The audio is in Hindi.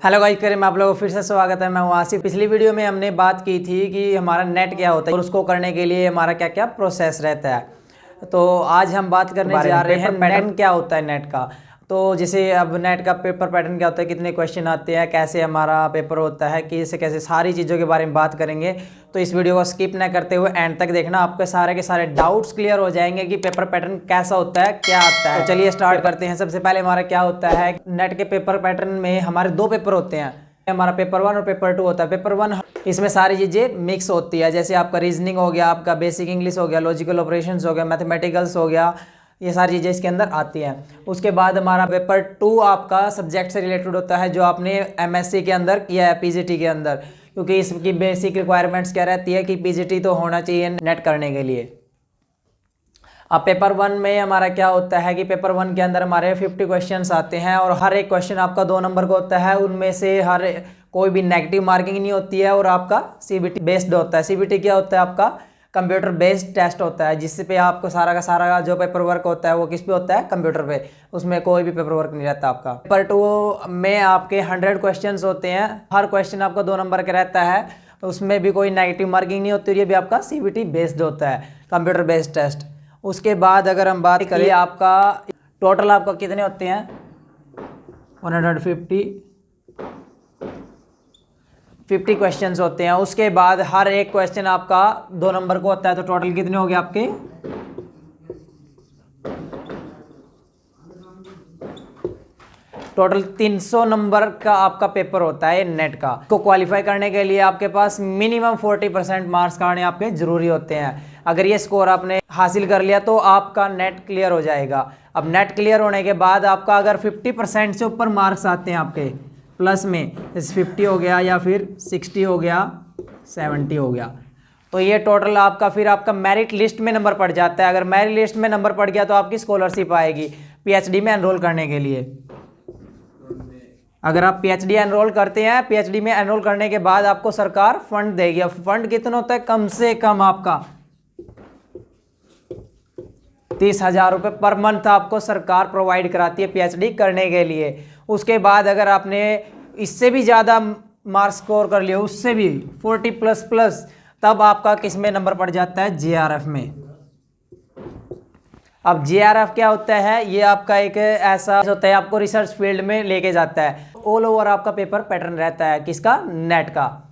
हेलो गाइस, करें मैं आप लोगों को फिर से स्वागत है। मैं हूं आसिफ। पिछली वीडियो में हमने बात की थी कि हमारा नेट क्या होता है और उसको करने के लिए हमारा क्या क्या प्रोसेस रहता है। तो आज हम बात करने जा रहे हैं पैटर्न क्या होता है नेट का। तो जैसे अब नेट का पेपर पैटर्न क्या होता है, कितने क्वेश्चन आते हैं, कैसे हमारा पेपर होता है, कैसे कैसे सारी चीज़ों के बारे में बात करेंगे। तो इस वीडियो को स्किप ना करते हुए एंड तक देखना, आपके सारे के सारे डाउट्स क्लियर हो जाएंगे कि पेपर पैटर्न कैसा होता है, क्या आता है। तो चलिए स्टार्ट करते हैं। सबसे पहले हमारा क्या होता है, नेट के पेपर पैटर्न में हमारे दो पेपर होते हैं। हमारा पेपर 1 और पेपर 2 होता है। पेपर 1 इसमें सारी चीज़ें मिक्स होती है, जैसे आपका रीजनिंग हो गया, आपका बेसिक इंग्लिश हो गया, लॉजिकल ऑपरेशंस हो गया, मैथमेटिकल्स हो गया, ये सारी चीज़ें इसके अंदर आती हैं। उसके बाद हमारा पेपर 2 आपका सब्जेक्ट से रिलेटेड होता है, जो आपने एमएससी के अंदर किया है, पीजीटी के अंदर, क्योंकि इसकी बेसिक रिक्वायरमेंट्स क्या रहती है कि पीजीटी तो होना चाहिए नेट करने के लिए। अब पेपर 1 में हमारा क्या होता है कि पेपर 1 के अंदर हमारे 50 क्वेश्चंस आते हैं और हर एक क्वेश्चन आपका 2 नंबर का होता है। उनमें से हर कोई भी नेगेटिव मार्किंग नहीं होती है और आपका सीबीटी बेस्ड होता है। सीबीटी क्या होता है, आपका कंप्यूटर बेस्ड टेस्ट होता है, जिससे पे आपको सारा का सारा जो पेपर वर्क होता है वो किस पे होता है, कंप्यूटर पे। उसमें कोई भी पेपर वर्क नहीं रहता आपका। पेपर 2 में आपके 100 क्वेश्चन होते हैं, हर क्वेश्चन आपका 2 नंबर का रहता है, उसमें भी कोई नेगेटिव मार्किंग नहीं होती। ये भी आपका सीबीटी बेस्ड होता है, कंप्यूटर बेस्ड टेस्ट। उसके बाद अगर हम बात करें आपका टोटल आपका कितने होते हैं, 150 क्वेश्चंस होते हैं। उसके बाद हर एक क्वेश्चन आपका 2 नंबर को होता है, तो टोटल कितने हो गए आपके, टोटल 300 नंबर का आपका पेपर होता है नेट का। तो क्वालिफाई करने के लिए आपके पास मिनिमम 40% मार्क्स का आने आपके जरूरी होते हैं। अगर ये स्कोर आपने हासिल कर लिया तो आपका नेट क्लियर हो जाएगा। अब नेट क्लियर होने के बाद आपका अगर 50% से ऊपर मार्क्स आते हैं आपके प्लस में, जैसे 50 हो गया या फिर 60 हो गया, 70 हो गया, तो ये टोटल आपका फिर आपका मेरिट लिस्ट में नंबर पड़ जाता है। अगर मेरिट लिस्ट में नंबर पड़ गया तो आपकी स्कॉलरशिप आएगी पीएचडी में एनरोल करने के लिए। अगर आप पीएचडी एनरोल करते हैं, पीएचडी में एनरोल करने के बाद आपको सरकार फंड देगी। अब फंड कितना होता है, कम से कम आपका 30,000 रुपये पर मंथ आपको सरकार प्रोवाइड कराती है पीएचडी करने के लिए। उसके बाद अगर आपने इससे भी ज़्यादा मार्क्स स्कोर कर लिया, उससे भी 40 प्लस प्लस, तब आपका किस में नंबर पड़ जाता है, जेआरएफ में। अब जेआरएफ क्या होता है, ये आपका एक ऐसा होता है, आपको रिसर्च फील्ड में लेके जाता है। ऑल ओवर आपका पेपर पैटर्न रहता है किसका, नेट का।